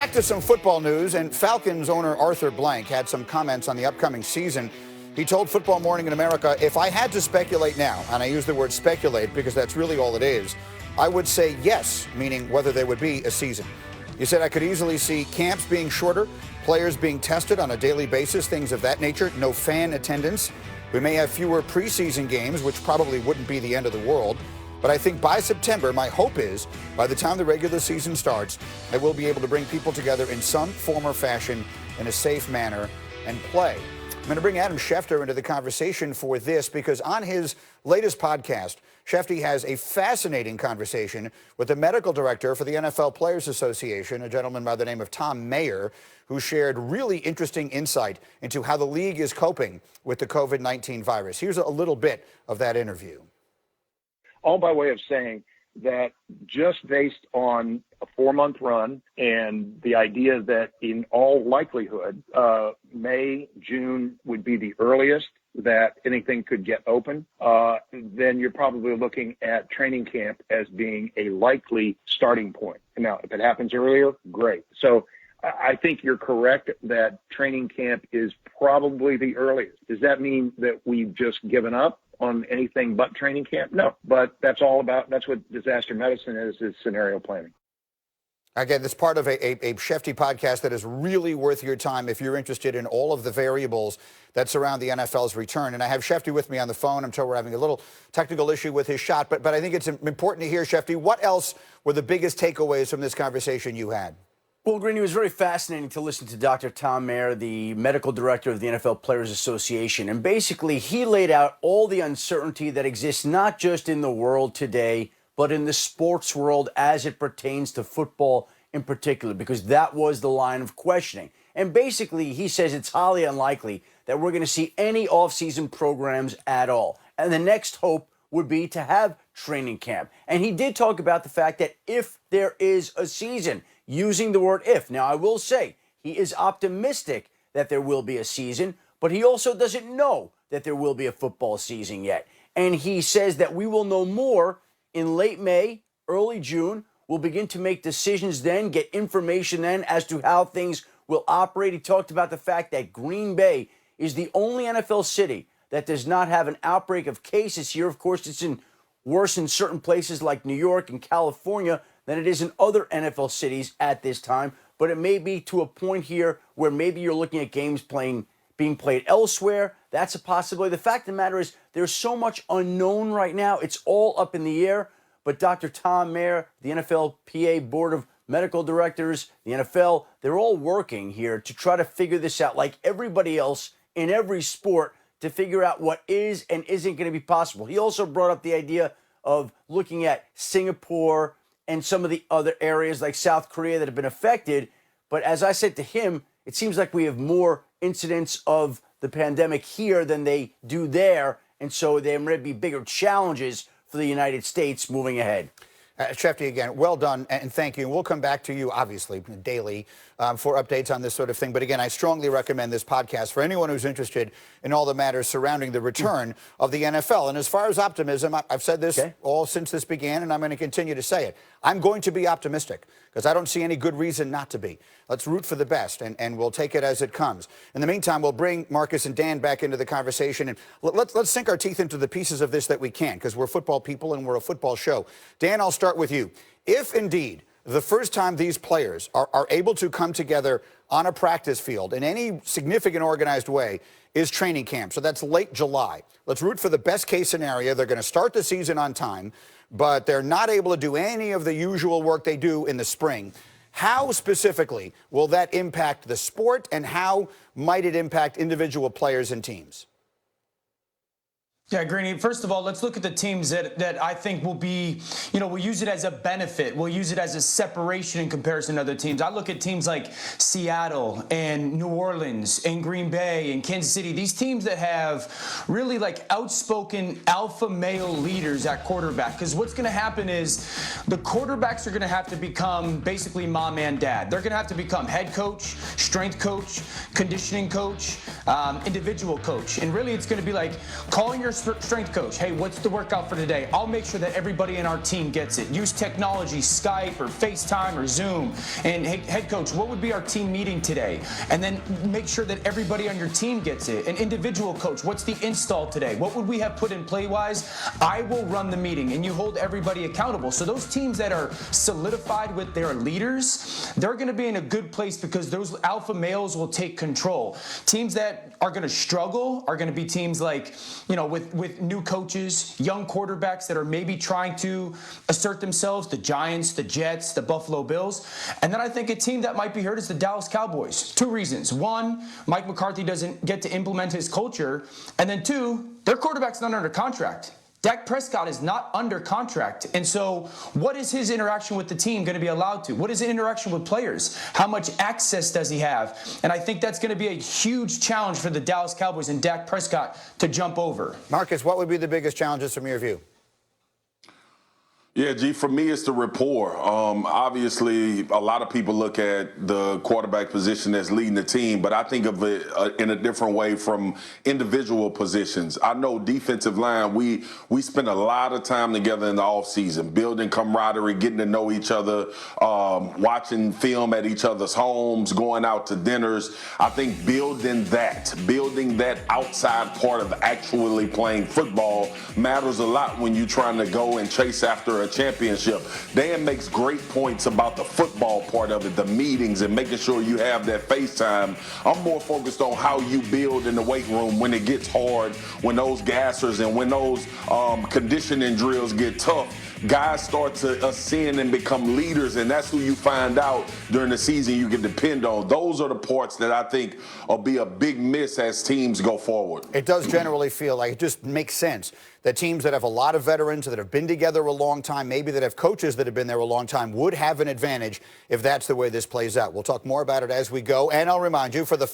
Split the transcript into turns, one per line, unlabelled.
Back to some football news, and Falcons owner Arthur Blank had some comments on the upcoming season. He told Football Morning in America, if I had to speculate now, and I use the word speculate because that's really all it is, I would say yes, meaning whether there would be a season. He said I could easily see camps being shorter, players being tested on a daily basis, things of that nature, no fan attendance. We may have fewer preseason games, which probably wouldn't be the end of the world. But I think by September, my hope is, by the time the regular season starts, I will be able to bring people together in some form or fashion in a safe manner and play. I'm going to bring Adam Schefter into the conversation for this because on his latest podcast, Schefter has a fascinating conversation with the medical director for the NFL Players Association, a gentleman by the name of Tom Mayer, who shared really interesting insight into how the league is coping with the COVID-19 virus. Here's a little bit of that interview.
All by way of saying that just based on a 4-month run and the idea that in all likelihood, May, June would be the earliest that anything could get open, then you're probably looking at training camp as being a likely starting point. Now, if it happens earlier, great. So I think you're correct that training camp is probably the earliest. Does that mean that we've just given up on anything but training camp? No, but that's what disaster medicine is scenario planning.
Again, this part of a Schefter podcast that is really worth your time if you're interested in all of the variables that surround the NFL's return. And I have Schefter with me on the phone. I'm told we're having a little technical issue with his shot, but I think it's important to hear, Schefter, what else were the biggest takeaways from this conversation you had?
Well, Green, it was very fascinating to listen to Dr. Tom Mayer, the medical director of the NFL Players Association. And basically, he laid out all the uncertainty that exists not just in the world today, but in the sports world as it pertains to football in particular, because that was the line of questioning. And basically, he says it's highly unlikely that we're going to see any offseason programs at all. And the next hope would be to have training camp. And he did talk about the fact that if there is a season, using the word if. Now, I will say he is optimistic that there will be a season, but he also doesn't know that there will be a football season yet. And he says that we will know more in late May, early June. We'll begin to make decisions then, get information then as to how things will operate. He talked about the fact that Green Bay is the only NFL city that does not have an outbreak of cases here. Of course, it's worse in certain places like New York and California than it is in other NFL cities at this time. But it may be to a point here where maybe you're looking at games being played elsewhere. That's a possibility. The fact of the matter is there's so much unknown right now. It's all up in the air. But Dr. Tom Mayer, the NFLPA Board of Medical Directors, the NFL, they're all working here to try to figure this out like everybody else in every sport to figure out what is and isn't going to be possible. He also brought up the idea of looking at Singapore and some of the other areas like South Korea that have been affected. But as I said to him, it seems like we have more incidents of the pandemic here than they do there. And so there may be bigger challenges for the United States moving ahead.
Schefter, again, well done, and thank you. We'll come back to you, obviously, daily for updates on this sort of thing. But again, I strongly recommend this podcast for anyone who's interested in all the matters surrounding the return of the NFL. And as far as optimism, I've said this all since this began, and I'm going to continue to say it. I'm going to be optimistic because I don't see any good reason not to be. Let's root for the best, and we'll take it as it comes. In the meantime, we'll bring Marcus and Dan back into the conversation, and let's sink our teeth into the pieces of this that we can, because we're football people and we're a football show. Dan, I'll start with you. If indeed the first time these players are able to come together on a practice field in any significant organized way is training camp, so that's late July. Let's root for the best case scenario. They're going to start the season on time, but they're not able to do any of the usual work they do in the spring. How specifically will that impact the sport, and how might it impact individual players and teams?
Yeah, Greeny, first of all, let's look at the teams that I think will be, we'll use it as a benefit. We'll use it as a separation in comparison to other teams. I look at teams like Seattle and New Orleans and Green Bay and Kansas City, these teams that have really like outspoken alpha male leaders at quarterback. Because what's going to happen is the quarterbacks are going to have to become basically mom and dad. They're going to have to become head coach, strength coach, conditioning coach, individual coach. And really it's going to be like calling your strength coach, hey, what's the workout for today? I'll make sure that everybody in our team gets it. Use technology, Skype or FaceTime or Zoom. And hey, head coach, what would be our team meeting today? And then make sure that everybody on your team gets it. An individual coach, what's the install today? What would we have put in play-wise? I will run the meeting, and you hold everybody accountable. So those teams that are solidified with their leaders, they're going to be in a good place because those alpha males will take control. Teams that are going to struggle are going to be teams like, with new coaches, young quarterbacks that are maybe trying to assert themselves, the Giants, the Jets, the Buffalo Bills. And then I think a team that might be hurt is the Dallas Cowboys. Two reasons. One, Mike McCarthy doesn't get to implement his culture. And then two, their quarterback's not under contract. Dak Prescott is not under contract. And so what is his interaction with the team going to be allowed to? What is his interaction with players? How much access does he have? And I think that's going to be a huge challenge for the Dallas Cowboys and Dak Prescott to jump over.
Marcus, what would be the biggest challenges from your view?
Yeah, G, for me, it's the rapport. Obviously, a lot of people look at the quarterback position as leading the team, but I think of it in a different way from individual positions. I know defensive line, we spend a lot of time together in the offseason, building camaraderie, getting to know each other, watching film at each other's homes, going out to dinners. I think building that outside part of actually playing football matters a lot when you're trying to go and chase after a championship. Dan makes great points about the football part of it, the meetings and making sure you have that FaceTime. I'm more focused on how you build in the weight room when it gets hard, when those gassers and when those conditioning drills get tough. Guys start to ascend and become leaders, and that's who you find out during the season you can depend on. Those are the parts that I think will be a big miss as teams go forward.
It does generally feel like it just makes sense that teams that have a lot of veterans that have been together a long time, maybe that have coaches that have been there a long time, would have an advantage if that's the way this plays out. We'll talk more about it as we go, and I'll remind you, for the